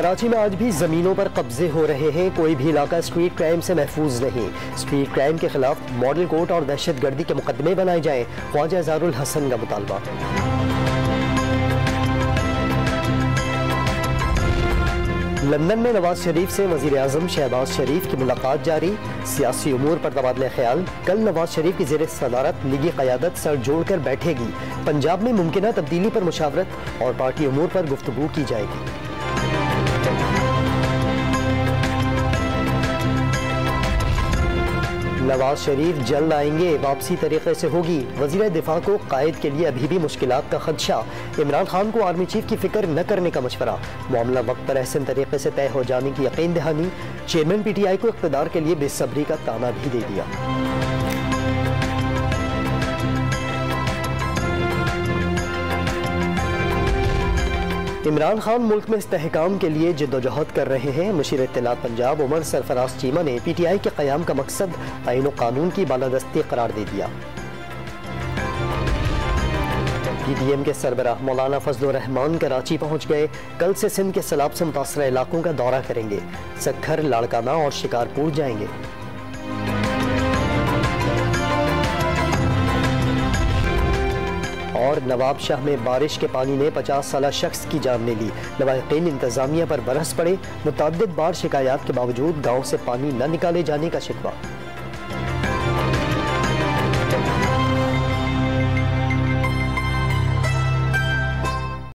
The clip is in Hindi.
कराची में आज भी जमीनों पर कब्जे हो रहे हैं। कोई भी इलाका स्ट्रीट क्राइम से महफूज नहीं। स्ट्रीट क्राइम के खिलाफ मॉडल कोर्ट और दहशतगर्दी के मुकदमे बनाए जाएं, ख्वाजा अज़हारुल हसन का मुतालबा। लंदन में नवाज शरीफ से वज़ीर आज़म शहबाज शरीफ की मुलाकात जारी। सियासी उमूर पर तबादला ख्याल। कल नवाज शरीफ की ज़ेर सदारत लीगी क़यादत सर जोड़कर बैठेगी। पंजाब में मुमकिना तब्दीली पर मुशावरत और पार्टी उमूर पर गुफ्तगू की जाएगी। नवाज शरीफ जल्द आएंगे, वापसी तरीके से होगी। वज़ीर दिफा को कायद के लिए अभी भी मुश्किलात का खदशा। इमरान खान को आर्मी चीफ की फिक्र न करने का मशवरा। मामला वक्त पर अहसन तरीके से तय हो जाने की यकीन दहानी। चेयरमैन PTI को इक़्तिदार के लिए बेसब्री का ताना भी दे दिया। इमरान खान मुल्क में इस्तेहकाम के लिए जिद्दोजहद कर रहे हैं। मुशीर इत्तलात पंजाब उमर सरफराज चीमा ने PTI के क़याम का मकसद आईन व कानून की बालादस्ती करार दे दिया। PDM के सरबराह मौलाना फजलुर रहमान कराची पहुँच गए। कल से सिंध के सैलाब से मुतासरा इलाकों का दौरा करेंगे। सक्खर, लाड़काना और शिकारपुर जाएंगे। और नवाब शाह में बारिश के पानी ने 50 साला शख्स की जान ले ली। लवाहिकीन इंतजामिया पर बरस पड़े। मुतअद्दिद बार शिकायत के बावजूद गांव से पानी न निकाले जाने का शिकवा।